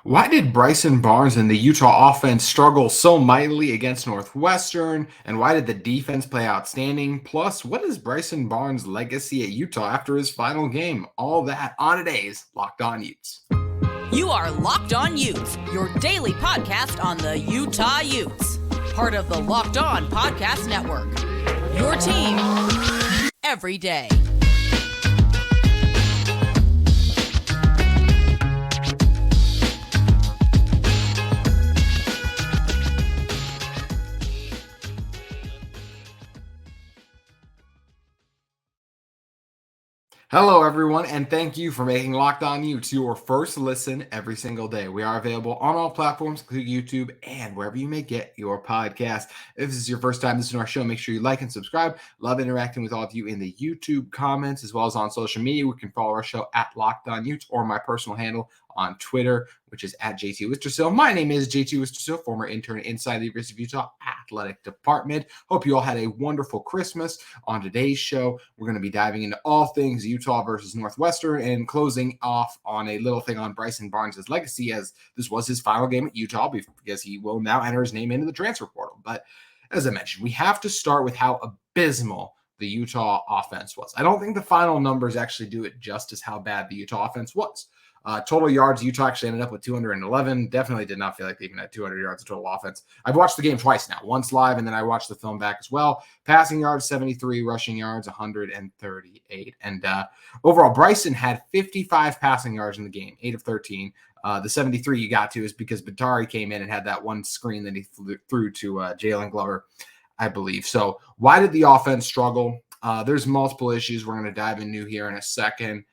Why did Bryson Barnes and the Utah offense struggle so mightily against Northwestern? And why did the defense play outstanding? Plus, what is Bryson Barnes' legacy at Utah after his final game? All that on today's Locked On Utes. You are Locked On Utes, your daily podcast on the Utah Utes. Part of the Locked On Podcast Network. Your team every day. Hello, everyone, and thank you for making Locked On Utes your first listen every single day. We are available on all platforms, including YouTube and wherever you may get your podcast. If this is your first time listening to our show, make sure you like and subscribe. Love interacting with all of you in the YouTube comments as well as on social media. You can follow our show at Locked On Utes or my personal handle on Twitter, which is at JT Wistrcill. My name is JT Wistrcill, former intern inside the University of Utah Athletic Department. Hope you all had a wonderful Christmas. On today's show, we're going to be diving into all things Utah versus Northwestern and closing off on a little thing on Bryson Barnes' legacy, as this was his final game at Utah because he will now enter his name into the transfer portal. But as I mentioned, we have to start with how abysmal the Utah offense was. I don't think the final numbers actually do it justice how bad the Utah offense was. Total yards, Utah actually ended up with 211. Definitely did not feel like they even had 200 yards of total offense. I've watched the game twice now, once live, and then I watched the film back as well. Passing yards, 73. Rushing yards, 138. And overall, Bryson had 55 passing yards in the game, 8 of 13. The 73 you got to is because Batari came in and had that one screen that he threw to Jalen Glover, I believe. So why did the offense struggle? There's multiple issues we're going to dive into here in a second.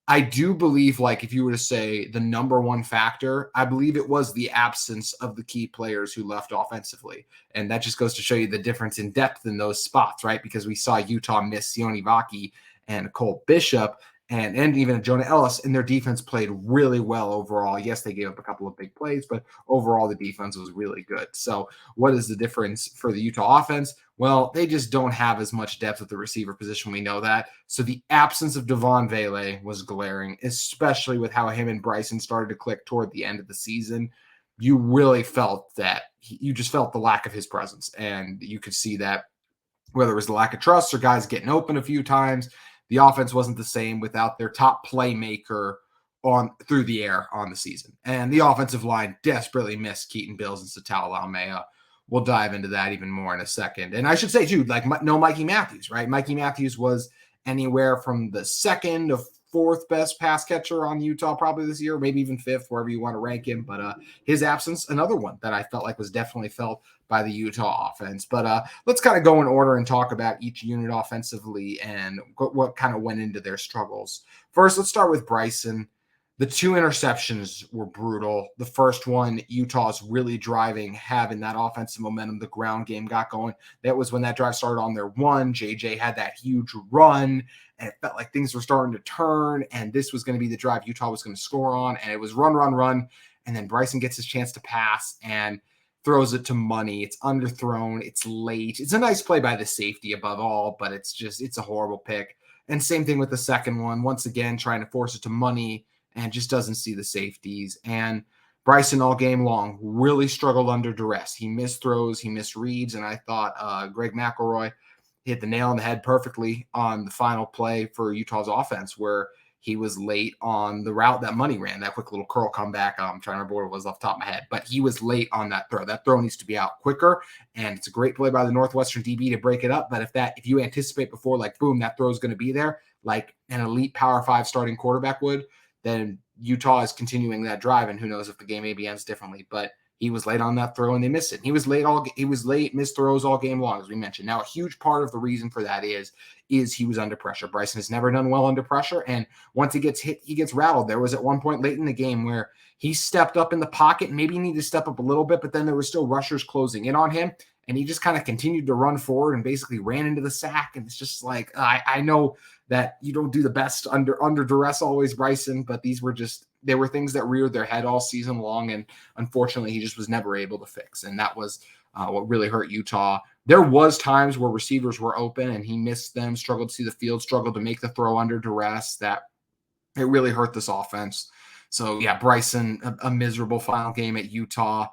I do believe, like, if you were to say the number one factor, I believe it was the absence of the key players who left offensively. And that just goes to show you the difference in depth in those spots, right? Because we saw Utah miss Sione Vaki and Cole Bishop and even Jonah Ellis, and their defense played really well overall. Yes, they gave up a couple of big plays, but overall the defense was really good. So what is the difference for the Utah offense? Well, they just don't have as much depth at the receiver position. We know that. So the absence of Devon Vele was glaring, especially with how him and Bryson started to click toward the end of the season. You really felt that you just felt the lack of his presence. And you could see that whether it was the lack of trust or guys getting open a few times, the offense wasn't the same without their top playmaker on through the air on the season. And the offensive line desperately missed Keaton Bills and Satal Laumea. We'll dive into that even more in a second. And I should say, too, like, no Mikey Matthews, right? Mikey Matthews was anywhere from the second to fourth best pass catcher on Utah probably this year, maybe even fifth, wherever you want to rank him. But his absence, another one that I felt like was definitely felt by the Utah offense. But let's kind of go in order and talk about each unit offensively and what kind of went into their struggles. First, let's start with Bryson. The 2 interceptions were brutal. The first one, Utah's really having that offensive momentum. The ground game got going. That was when that drive started on their 1. JJ had that huge run, and it felt like things were starting to turn, and this was going to be the drive Utah was going to score on, and it was run. And then Bryson gets his chance to pass and throws it to Money. It's underthrown. It's late. It's a nice play by the safety above all, but it's a horrible pick. And same thing with the second one. Once again, trying to force it to Money, and just doesn't see the safeties. And Bryson all game long really struggled under duress. He missed throws, he missed reads, and I thought Greg McElroy hit the nail on the head perfectly on the final play for Utah's offense, where he was late on the route that Money ran, that quick little curl comeback. I'm trying to remember what it was off the top of my head, but he was late on that throw. That throw needs to be out quicker, and it's a great play by the Northwestern DB to break it up. But if you anticipate before, like, boom, that throw is going to be there, like an elite Power 5 starting quarterback would, then Utah is continuing that drive, and who knows if the game maybe ends differently. But he was late on that throw, and they missed it. He was late, missed throws all game long, as we mentioned. Now, a huge part of the reason for that is he was under pressure. Bryson has never done well under pressure, and once he gets hit, he gets rattled. There was at one point late in the game where he stepped up in the pocket, maybe he needed to step up a little bit, but then there were still rushers closing in on him, and he just kind of continued to run forward and basically ran into the sack. And it's just like, I know that you don't do the best under duress always, Bryson, but they were things that reared their head all season long, and unfortunately he just was never able to fix. And that was what really hurt Utah. There was times where receivers were open and he missed them, struggled to see the field, struggled to make the throw under duress. That it really hurt this offense. So yeah, Bryson, a miserable final game at Utah.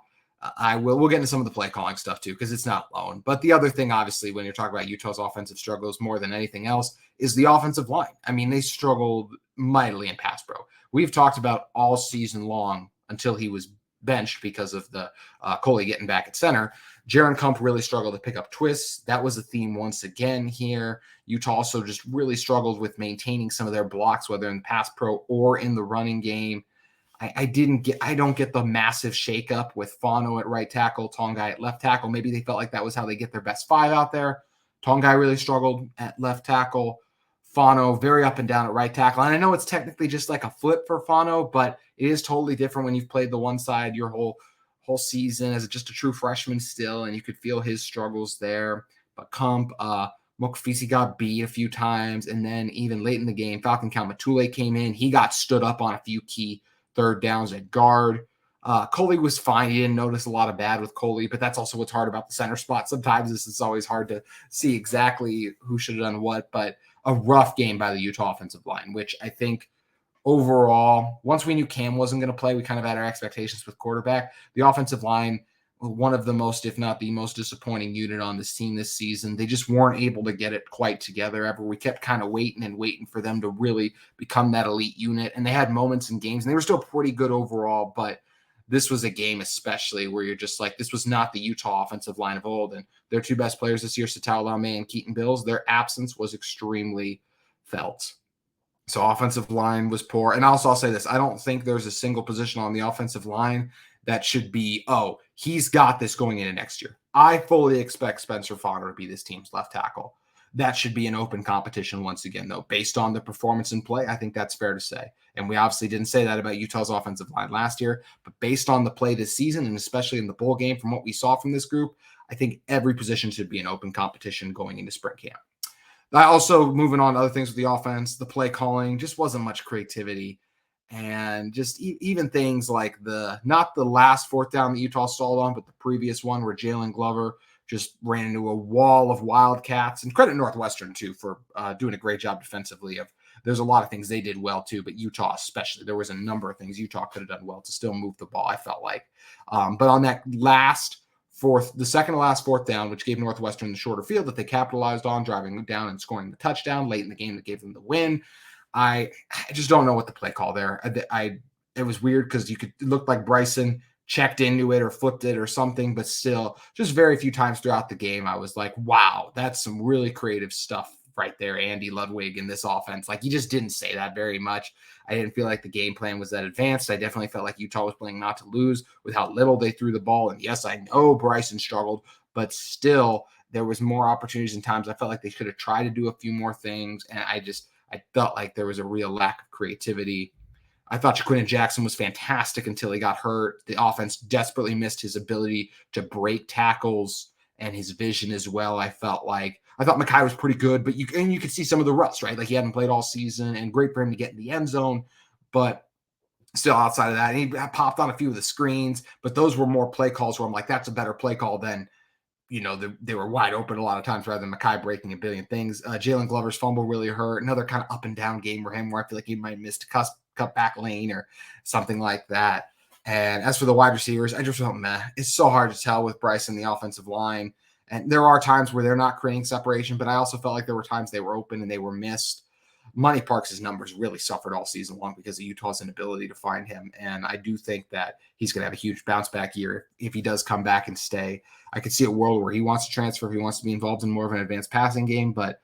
We'll get into some of the play calling stuff too, because it's not alone. But the other thing, obviously, when you're talking about Utah's offensive struggles more than anything else, is the offensive line. I mean, they struggled mightily in pass pro. We've talked about all season long until he was benched because of the Coley getting back at center. Jaron Kump really struggled to pick up twists. That was a theme once again here. Utah also just really struggled with maintaining some of their blocks, whether in pass pro or in the running game. I don't get the massive shakeup with Fano at right tackle, Tongai at left tackle. Maybe they felt like that was how they get their best five out there. Tongai really struggled at left tackle. Fano very up and down at right tackle. And I know it's technically just like a flip for Fano, but it is totally different when you've played the one side your whole season as just a true freshman still, and you could feel his struggles there. But Kump, Mokfisi got beat a few times, and then even late in the game, Falcon Kalmatule came in. He got stood up on a few key third downs at guard. Coley was fine. You didn't notice a lot of bad with Coley, but that's also what's hard about the center spot. Sometimes it's always hard to see exactly who should have done what, but a rough game by the Utah offensive line, which I think overall, once we knew Cam wasn't going to play, we kind of had our expectations with quarterback. The offensive line, one of the most, if not the most disappointing unit on this team this season. They just weren't able to get it quite together ever. We kept kind of waiting for them to really become that elite unit. And they had moments in games, and they were still pretty good overall. But this was a game especially where you're just like, this was not the Utah offensive line of old. And their two best players this year, Satao Laume and Keaton Bills, their absence was extremely felt. So offensive line was poor. And also I'll say this, I don't think there's a single position on the offensive line that should be, oh, he's got this going into next year. I fully expect Spencer Fodder to be this team's left tackle. That should be an open competition once again, though. Based on the performance and play, I think that's fair to say. And we obviously didn't say that about Utah's offensive line last year, but based on the play this season, and especially in the bowl game, from what we saw from this group, I think every position should be an open competition going into spring camp. I also, moving on to other things with the offense, the play calling, just wasn't much creativity. And just even things like not the last fourth down that Utah stalled on, but the previous one where Jalen Glover just ran into a wall of Wildcats. And credit Northwestern, too, for doing a great job defensively. There's a lot of things they did well, too, but Utah especially. There was a number of things Utah could have done well to still move the ball, I felt like. But on that the second to last fourth down, which gave Northwestern the shorter field that they capitalized on, driving down and scoring the touchdown late in the game that gave them the win. I just don't know what the play call there. It was weird because it looked like Bryson checked into it or flipped it or something, but still, just very few times throughout the game, I was like, wow, that's some really creative stuff right there, Andy Ludwig in this offense. Like, he just didn't say that very much. I didn't feel like the game plan was that advanced. I definitely felt like Utah was playing not to lose with how little they threw the ball. And yes, I know Bryson struggled, but still, there was more opportunities and times I felt like they could have tried to do a few more things, and I felt like there was a real lack of creativity. I thought Jaquinton Jackson was fantastic until he got hurt. The offense desperately missed his ability to break tackles and his vision as well. I thought Mekhi was pretty good, but you could see some of the rust, right? Like, he hadn't played all season, and great for him to get in the end zone. But still, outside of that, he popped on a few of the screens, but those were more play calls where I'm like, that's a better play call than, they were wide open a lot of times rather than Mekhi breaking a billion things. Jalen Glover's fumble really hurt. Another kind of up and down game for him where I feel like he might have missed a cut back lane or something like that. And as for the wide receivers, I just felt meh. It's so hard to tell with Bryson, the offensive line. And there are times where they're not creating separation, but I also felt like there were times they were open and they were missed. Money Parks' numbers really suffered all season long because of Utah's inability to find him. And I do think that he's going to have a huge bounce back year if he does come back and stay. I could see a world where he wants to transfer, if he wants to be involved in more of an advanced passing game, but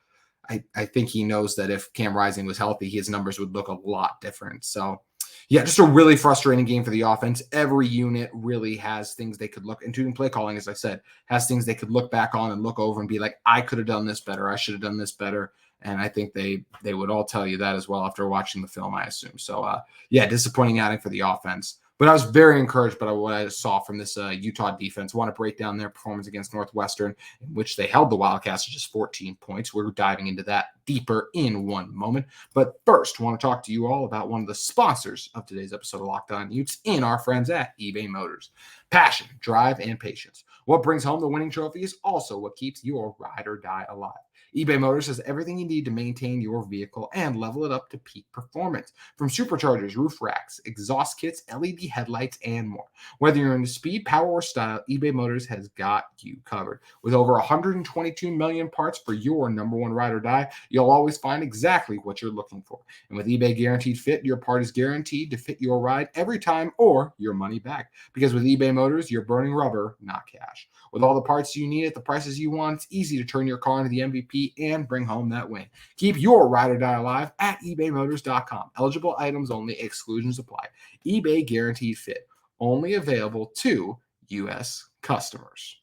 I think he knows that if Cam Rising was healthy, his numbers would look a lot different. So, yeah, just a really frustrating game for the offense. Every unit really has things they could look, including play calling, as I said, has things they could look back on and look over and be like, I could have done this better. I should have done this better. And I think they would all tell you that as well after watching the film, I assume. So, disappointing outing for the offense. But I was very encouraged by what I saw from this Utah defense. I want to break down their performance against Northwestern, in which they held the Wildcats to just 14 points. We're diving into that deeper in one moment. But first, I want to talk to you all about one of the sponsors of today's episode of Locked On Utes, in our friends at eBay Motors. Passion, drive, and patience. What brings home the winning trophy is also what keeps your ride or die alive. eBay Motors has everything you need to maintain your vehicle and level it up to peak performance. From superchargers, roof racks, exhaust kits, LED headlights, and more. Whether you're into speed, power, or style, eBay Motors has got you covered. With over 122 million parts for your number one ride or die, you'll always find exactly what you're looking for. And with eBay Guaranteed Fit, your part is guaranteed to fit your ride every time or your money back. Because with eBay Motors, you're burning rubber, not cash. With all the parts you need at the prices you want, it's easy to turn your car into the MVP and bring home that win. Keep your ride or die alive at ebaymotors.com. Eligible items only, exclusions apply. eBay Guaranteed Fit, only available to U.S. customers.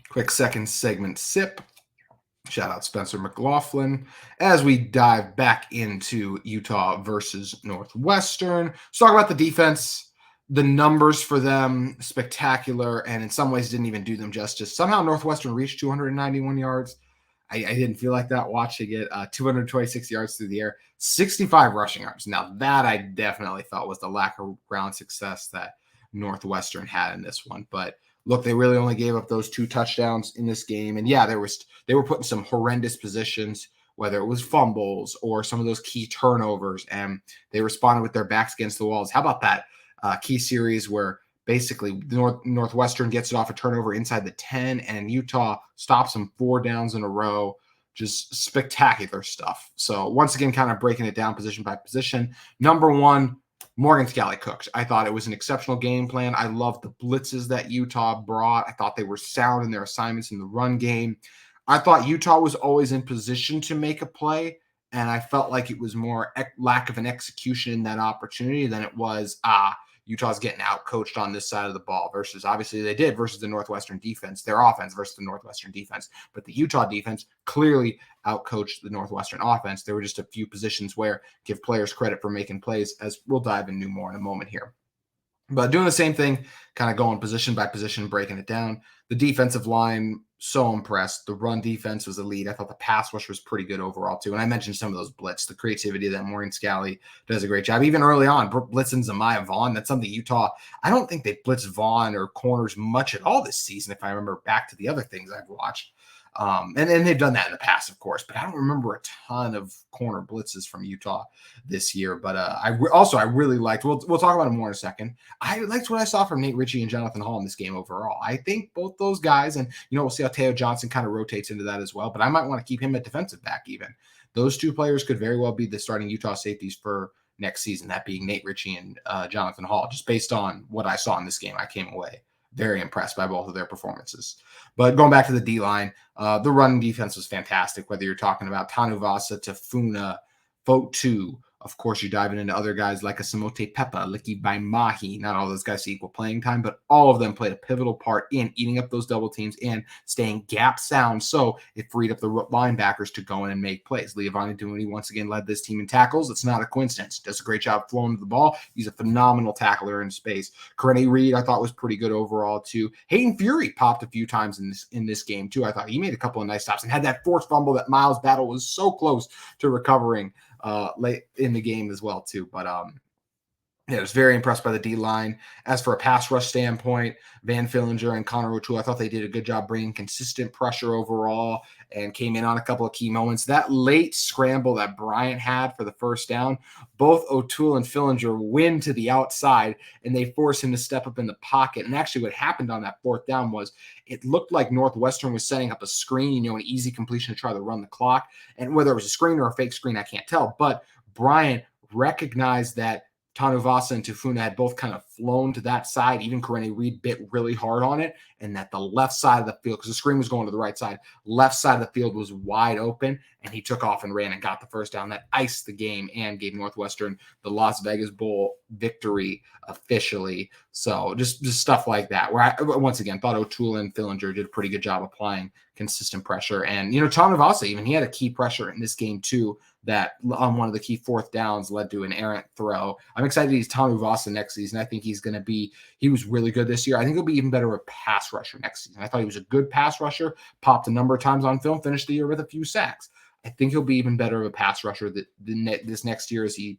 Quick second segment sip. Shout out Spencer McLaughlin as we dive back into Utah versus Northwestern. Let's talk about the defense. The numbers for them, spectacular, and in some ways didn't even do them justice. Somehow Northwestern reached 291 yards. I didn't feel like that watching it. 226 yards through the air, 65 rushing yards. Now that I definitely felt was the lack of ground success that Northwestern had in this one. But look, they really only gave up those 2 touchdowns in this game. And yeah, they were put in some horrendous positions, whether it was fumbles or some of those key turnovers, and they responded with their backs against the walls. How about that key series where basically Northwestern gets it off a turnover inside the 10 and Utah stops them 4 downs in a row? Just spectacular stuff. So once again, kind of breaking it down position by position. Number one, Morgan Scalley cooked. I thought it was an exceptional game plan. I loved the blitzes that Utah brought. I thought they were sound in their assignments in the run game. I thought Utah was always in position to make a play, and I felt like it was more lack of an execution in that opportunity than it was, Utah's getting out-coached on this side of the ball versus obviously they did versus the Northwestern defense, their offense versus the Northwestern defense. But the Utah defense clearly out-coached the Northwestern offense. There were just a few positions where give players credit for making plays, as we'll dive into more in a moment here. But doing the same thing, kind of going position by position, breaking it down. The defensive line, so impressed. The run defense was elite. I thought the pass rush was pretty good overall, too. And I mentioned some of those blitz, the creativity that Morgan Scalley does a great job. Even early on, blitzing Zamiah Vaughn, that's something Utah, I don't think they blitzed Vaughn or corners much at all this season, if I remember back to the other things I've watched. And they've done that in the past, of course, but I don't remember a ton of corner blitzes from Utah this year. But I really liked, we'll talk about it more in a second. I liked what I saw from Nate Ritchie and Jonathan Hall in this game overall. I think both those guys, and we'll see how Teo Johnson kind of rotates into that as well, but I might want to keep him at defensive back even. Those 2 players could very well be the starting Utah safeties for next season, that being Nate Ritchie and Jonathan Hall. Just based on what I saw in this game, I came away very impressed by both of their performances. But going back to the D-line, the run defense was fantastic, whether you're talking about Tanuvasa, Tafuna, Fotu. Of course, you're diving into other guys like a Samote Pepa, Licky Mahi. Not all those guys see equal playing time, but all of them played a pivotal part in eating up those double teams and staying gap sound. So it freed up the linebackers to go in and make plays. Leavani Dooney once again led this team in tackles. It's not a coincidence. Does a great job flowing the ball. He's a phenomenal tackler in space. Corene Reed, I thought, was pretty good overall, too. Hayden Fury popped a few times in this game, too. I thought he made a couple of nice stops and had that forced fumble that Miles Battle was so close to recovering late in the game as well, too. But I was very impressed by the D-line. As for a pass rush standpoint, Van Fillinger and Connor O'Toole, I thought they did a good job bringing consistent pressure overall and came in on a couple of key moments. That late scramble that Bryant had for the first down, both O'Toole and Fillinger win to the outside, and they force him to step up in the pocket. And actually what happened on that 4th down was it looked like Northwestern was setting up a screen, an easy completion to try to run the clock. And whether it was a screen or a fake screen, I can't tell. But Bryant recognized that Tanuvasa and Tafuna had both kind of flown to that side. Even Corene Reed bit really hard on it, and that the left side of the field, because the screen was going to the right side, left side of the field was wide open, and he took off and ran and got the first down. That iced the game and gave Northwestern the Las Vegas Bowl victory officially. So just stuff like that, where I, once again, thought O'Toole and Fillinger did a pretty good job applying consistent pressure. And, Tanuvasa, even he had a key pressure in this game, too, that on one of the key 4th downs led to an errant throw. I'm excited he's Tanuvasa next season. I think he's going to be – he was really good this year. I think he'll be even better of a pass rusher next season. I thought he was a good pass rusher, popped a number of times on film, finished the year with a few sacks. I think he'll be even better of a pass rusher this next year as he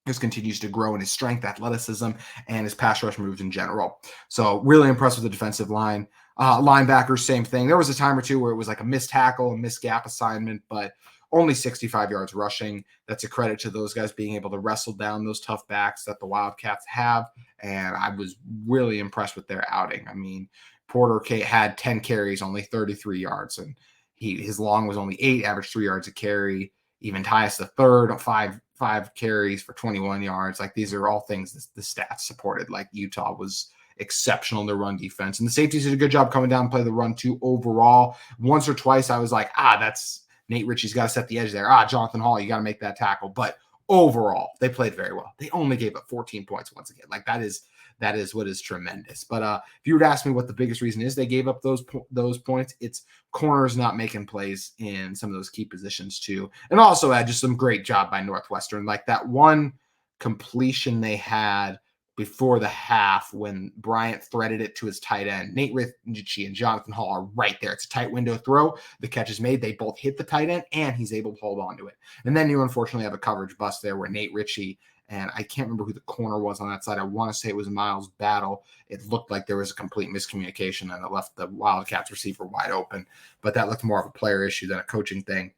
just continues to grow in his strength, athleticism, and his pass rush moves in general. So really impressed with the defensive line. Linebackers, same thing. There was a time or two where it was like a missed tackle, a missed gap assignment, but only 65 yards rushing. That's a credit to those guys being able to wrestle down those tough backs that the Wildcats have. And I was really impressed with their outing. I mean, Porter had 10 carries, only 33 yards, and his long was only 8, averaged 3 yards a carry. Even Tyus the third, five carries for 21 yards. Like, these are all things the stats supported. Like, Utah was exceptional in their run defense, and the safeties did a good job coming down and play the run too. Overall, once or twice I was like, that's Nate Ritchie's got to set the edge there. Jonathan Hall, you got to make that tackle. But overall, they played very well. They only gave up 14 points once again. Like, that is what is tremendous. But if you were to ask me what the biggest reason is they gave up those points, it's corners not making plays in some of those key positions too. And also just some great job by Northwestern. Like, that one completion they had before the half when Bryant threaded it to his tight end. Nate Ritchie and Jonathan Hall are right there. It's a tight window throw. The catch is made. They both hit the tight end, and he's able to hold on to it. And then you unfortunately have a coverage bust there where Nate Ritchie, and I can't remember who the corner was on that side. I want to say it was Miles Battle. It looked like there was a complete miscommunication, and it left the Wildcats receiver wide open. But that looked more of a player issue than a coaching thing.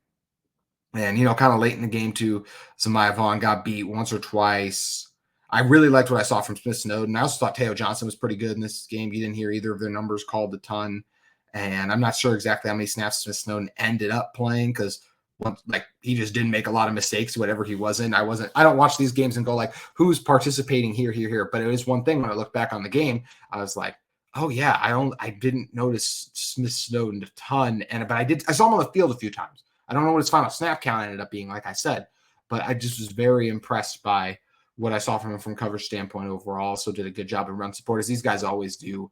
And, kind of late in the game, too, Zamaya Vaughn got beat once or twice. I really liked what I saw from Smith Snowden. I also thought Teo Johnson was pretty good in this game. You didn't hear either of their numbers called a ton. And I'm not sure exactly how many snaps Smith Snowden ended up playing because he just didn't make a lot of mistakes, whatever he was in. I don't watch these games and go like, who's participating here. But it was one thing when I look back on the game, I was like, oh yeah, I didn't notice Smith Snowden a ton. But I saw him on the field a few times. I don't know what his final snap count ended up being, like I said, but I just was very impressed by what I saw from him from coverage standpoint overall. Also did a good job in run support, as these guys always do.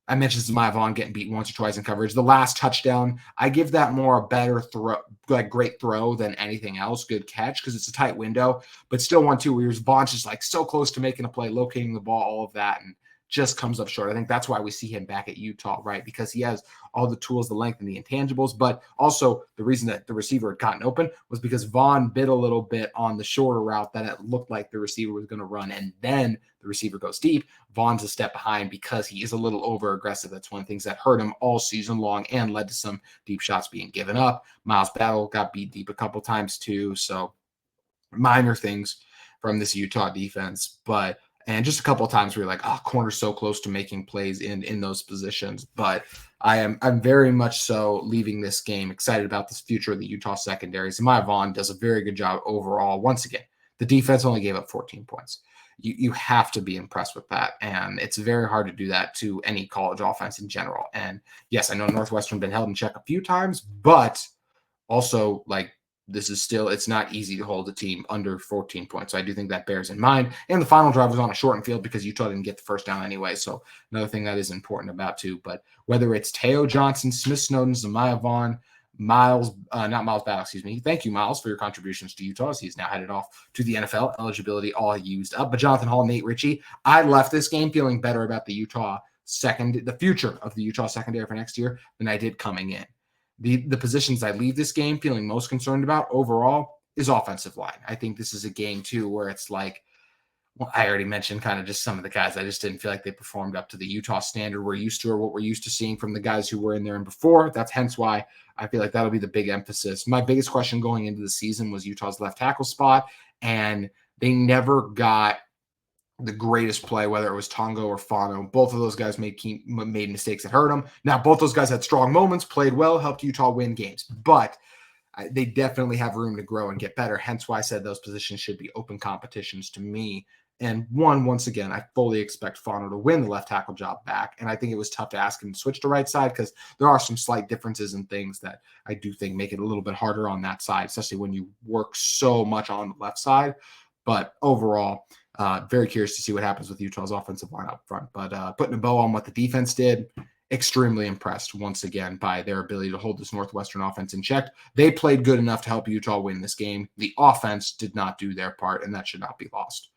I mentioned Zamaya Vaughn getting beat once or twice in coverage. The last touchdown, I give that more a better throw, like great throw than anything else. Good catch because it's a tight window, but still 1-2 where Vaughn's just like so close to making a play, locating the ball, all of that, and just comes up short. I think that's why we see him back at Utah, right? Because he has all the tools, the length, and the intangibles. But also the reason that the receiver had gotten open was because Vaughn bit a little bit on the shorter route that it looked like the receiver was going to run, and then the receiver goes deep. Vaughn's a step behind because he is a little over aggressive. That's one of the things that hurt him all season long and led to some deep shots being given up. Miles Battle got beat deep a couple times too. So minor things from this Utah defense, and just a couple of times where you're like, corner's so close to making plays in those positions. But I'm very much so leaving this game excited about this future of the Utah secondary. Zamaya Vaughn does a very good job overall. Once again, the defense only gave up 14 points. You have to be impressed with that. And it's very hard to do that to any college offense in general. And yes, I know Northwestern been held in check a few times, but also it's not easy to hold a team under 14 points. So I do think that bears in mind. And the final drive was on a shortened field because Utah didn't get the first down anyway. So another thing that is important about too. But whether it's Teo Johnson, Smith Snowden, Zamaya Vaughn, not Miles Battle, excuse me. Thank you, Miles, for your contributions to Utah as he's now headed off to the NFL. Eligibility all used up. But Jonathan Hall, Nate Ritchie, I left this game feeling better about the future of the Utah secondary for next year than I did coming in. The positions I leave this game feeling most concerned about overall is offensive line. I think this is a game too where it's like, well, I already mentioned kind of just some of the guys. I just didn't feel like they performed up to the Utah standard we're used to, or what we're used to seeing from the guys who were in there and before. That's hence why I feel like that'll be the big emphasis. My biggest question going into the season was Utah's left tackle spot, and they never got the greatest play, whether it was Tongo or Fano. Both of those guys made mistakes that hurt them. Now, both those guys had strong moments, played well, helped Utah win games, but they definitely have room to grow and get better. Hence why I said those positions should be open competitions to me. And once again, I fully expect Fano to win the left tackle job back. And I think it was tough to ask him to switch to right side because there are some slight differences in things that I do think make it a little bit harder on that side, especially when you work so much on the left side. But overall, very curious to see what happens with Utah's offensive line up front. But putting a bow on what the defense did, extremely impressed once again by their ability to hold this Northwestern offense in check. They played good enough to help Utah win this game. The offense did not do their part, and that should not be lost.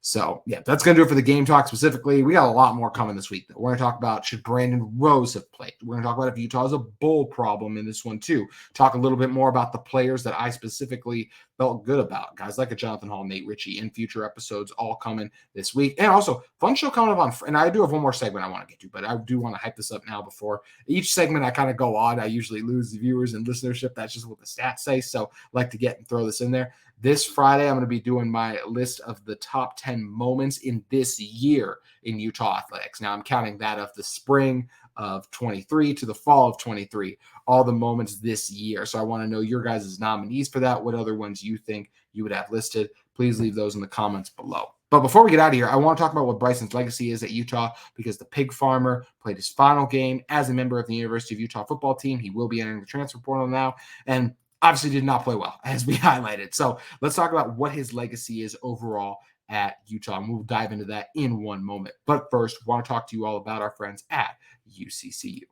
So, yeah, that's going to do it for the game talk specifically. We got a lot more coming this week, though. We're going to talk about should Brandon Rose have played. We're going to talk about if Utah has a bowl problem in this one, too. Talk a little bit more about the players that I specifically felt good about. Guys like a Jonathan Hall, Nate Ritchie in future episodes all coming this week. And also, fun show coming up on, and I do have one more segment I want to get to, but I do want to hype this up now before each segment I kind of go on. I usually lose viewers and listenership. That's just what the stats say. So I like to get and throw this in there. This Friday, I'm going to be doing my list of the top 10 moments in this year in Utah athletics. Now, I'm counting that of the spring of 23 to the fall of 23, all the moments this year. So I want to know your guys' nominees for that. What other ones you think you would have listed? Please leave those in the comments below. But before we get out of here, I want to talk about what Bryson's legacy is at Utah, because the pig farmer played his final game as a member of the University of Utah football team. He will be entering the transfer portal now, and obviously did not play well, as we highlighted. So let's talk about what his legacy is overall at Utah, and we'll dive into that in one moment. But first, I want to talk to you all about our friends at UCCU.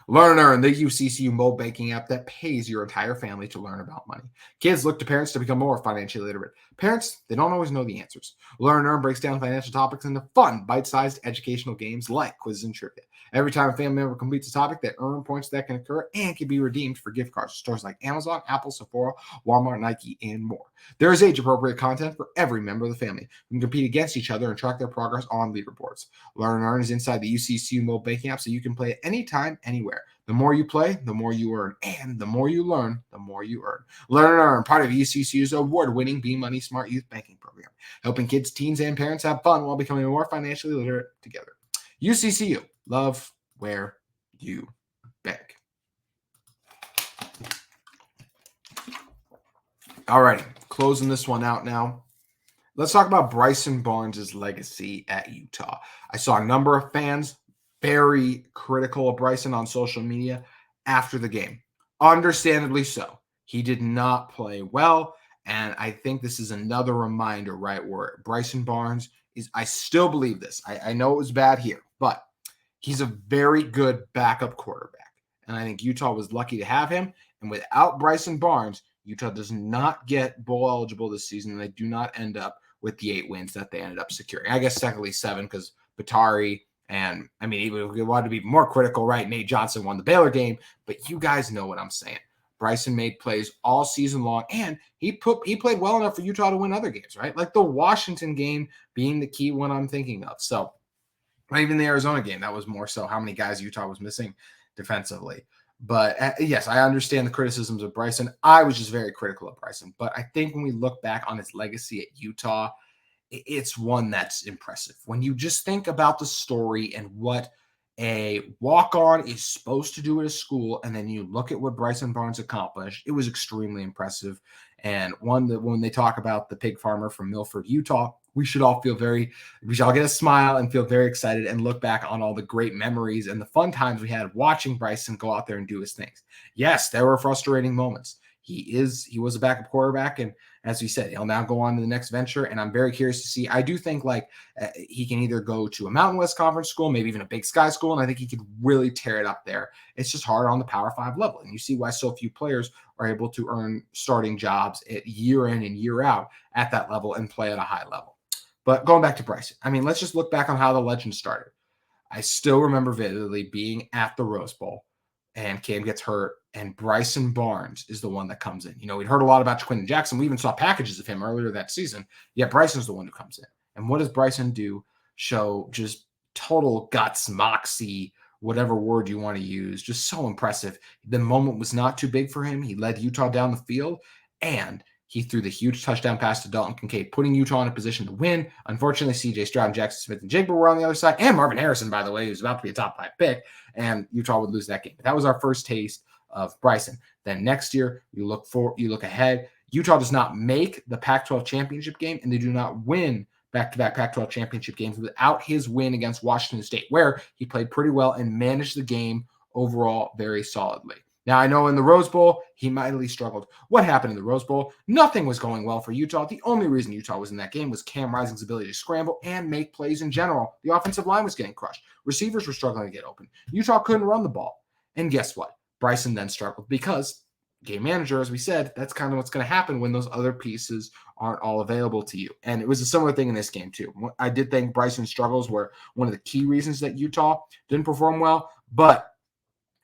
Learn and Earn, the UCCU mobile banking app that pays your entire family to learn about money. Kids look to parents to become more financially literate. Parents, they don't always know the answers. Learn and Earn breaks down financial topics into fun, bite-sized educational games like quizzes and trivia. Every time a family member completes a topic, they earn points that can occur and can be redeemed for gift cards to stores like Amazon, Apple, Sephora, Walmart, Nike, and more. There is age-appropriate content for every member of the family who can compete against each other and track their progress on leaderboards. Learn and Earn is inside the UCCU mobile banking app, so you can play it anytime, anywhere. The more you play, the more you earn. And the more you learn, the more you earn. Learn and Earn, part of UCCU's award-winning Be Money Smart Youth Banking Program, helping kids, teens, and parents have fun while becoming more financially literate together. UCCU, love where you bank. All right, closing this one out now. Let's talk about Bryson Barnes' legacy at Utah. I saw a number of fans very critical of Bryson on social media after the game. Understandably so. He did not play well, and I think this is another reminder, right, where Bryson Barnes is, I still believe this. I know it was bad here, but he's a very good backup quarterback, and I think Utah was lucky to have him, and without Bryson Barnes, Utah does not get bowl eligible this season, and they do not end up with the 8 wins that they ended up securing. I guess technically 7, because Batari, and I mean, even if we wanted to be more critical, right? Nate Johnson won the Baylor game, but you guys know what I'm saying. Bryson made plays all season long, and he played well enough for Utah to win other games, right? Like the Washington game being the key one I'm thinking of. So not even the Arizona game, that was more so how many guys Utah was missing defensively. But yes, I understand the criticisms of Bryson. I was just very critical of Bryson. But I think when we look back on his legacy at Utah, it's one that's impressive. When you just think about the story and what a walk-on is supposed to do at a school, and then you look at what Bryson Barnes accomplished, it was extremely impressive. And one that when they talk about the pig farmer from Milford, Utah, we should all get a smile and feel very excited and look back on all the great memories and the fun times we had watching Bryson go out there and do his things. Yes, there were frustrating moments. He was a backup quarterback, and as we said, he'll now go on to the next venture, and I'm very curious to see. I do think he can either go to a Mountain West Conference school, maybe even a Big Sky school, and I think he could really tear it up there. It's just hard on the Power 5 level, and you see why so few players are able to earn starting jobs at year in and year out at that level and play at a high level. But going back to Bryson, I mean, let's just look back on how the legend started. I still remember vividly being at the Rose Bowl, and Cam gets hurt, and Bryson Barnes is the one that comes in. You know, we'd heard a lot about Quentin Jackson. We even saw packages of him earlier that season, yet Bryson's the one who comes in. And what does Bryson do? Show just total guts, moxie, whatever word you want to use. Just so impressive. The moment was not too big for him. He led Utah down the field, and he threw the huge touchdown pass to Dalton Kincaid, putting Utah in a position to win. Unfortunately, C.J. Stroud and Jackson Smith and Jigba were on the other side, and Marvin Harrison, by the way, who's about to be a top 5 pick, and Utah would lose that game. But that was our first taste of Bryson. Then next year, you look ahead. Utah does not make the Pac-12 championship game, and they do not win back-to-back Pac-12 championship games without his win against Washington State, where he played pretty well and managed the game overall very solidly. Now, I know in the Rose Bowl, he mightily struggled. What happened in the Rose Bowl? Nothing was going well for Utah. The only reason Utah was in that game was Cam Rising's ability to scramble and make plays in general. The offensive line was getting crushed. Receivers were struggling to get open. Utah couldn't run the ball. And guess what? Bryson then struggled because game manager, as we said, that's kind of what's going to happen when those other pieces aren't all available to you. And it was a similar thing in this game too. I did think Bryson's struggles were one of the key reasons that Utah didn't perform well, but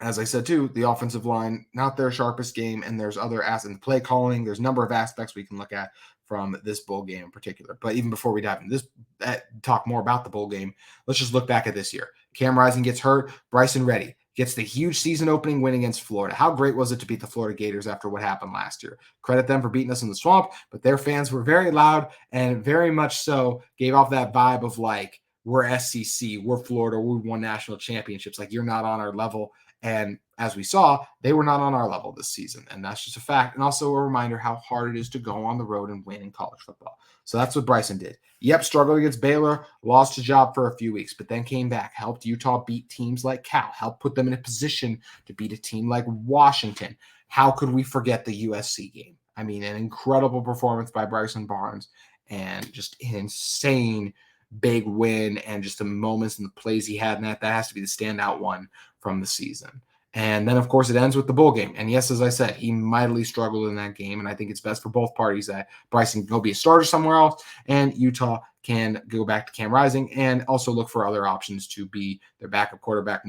As I said too, the offensive line, not their sharpest game, and there's other in the play calling. There's a number of aspects we can look at from this bowl game in particular. But even before we dive into this, talk more about the bowl game, let's just look back at this year. Cam Rising gets hurt. Bryson Reddy gets the huge season opening win against Florida. How great was it to beat the Florida Gators after what happened last year? Credit them for beating us in the swamp, but their fans were very loud and very much so gave off that vibe of like, we're SEC, we're Florida, we won national championships. Like, you're not on our level. And as we saw, they were not on our level this season. And that's just a fact. And also a reminder how hard it is to go on the road and win in college football. So that's what Bryson did. Yep, struggled against Baylor, lost his job for a few weeks, but then came back, helped Utah beat teams like Cal, helped put them in a position to beat a team like Washington. How could we forget the USC game? I mean, an incredible performance by Bryson Barnes and just an insane big win, and just the moments and the plays he had in that has to be the standout one from the season. And then, of course, it ends with the bowl game. And yes, as I said, he mightily struggled in that game. And I think it's best for both parties that Bryson can go be a starter somewhere else and Utah can go back to Cam Rising and also look for other options to be their backup quarterback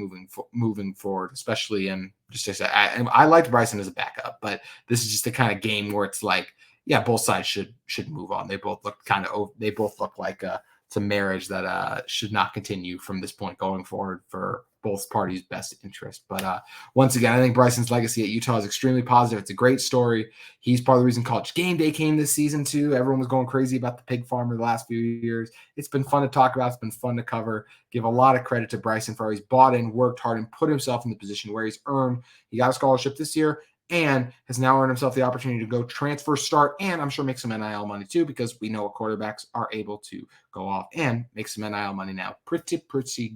moving forward, especially in just as I liked Bryson as a backup, but this is just the kind of game where it's like, yeah, both sides should move on. They both look like it's a marriage that should not continue from this point going forward for both parties' best interest. But once again, I think Bryson's legacy at Utah is extremely positive. It's a great story. He's part of the reason College Game Day came this season too. Everyone was going crazy about the pig farmer the last few years. It's been fun to talk about. It's been fun to cover. Give a lot of credit to Bryson for how he's bought in, worked hard, and put himself in the position where he's earned. He got a scholarship this year and has now earned himself the opportunity to go transfer, start, and I'm sure make some NIL money too, because we know what quarterbacks are able to go off and make some NIL money now. Pretty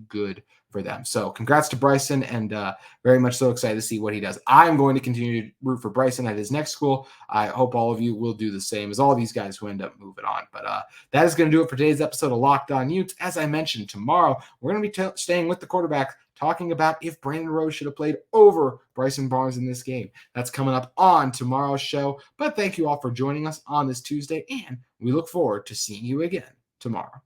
good for them. So congrats to Bryson, and very much so excited to see what he does. I'm going to continue to root for Bryson at his next school. I hope all of you will do the same as all these guys who end up moving on. But that is going to do it for today's episode of Locked On Utes. As I mentioned, tomorrow we're going to be staying with the quarterback, talking about if Brandon Rose should have played over Bryson Barnes in this game. That's coming up on tomorrow's show. But thank you all for joining us on this Tuesday, and we look forward to seeing you again tomorrow.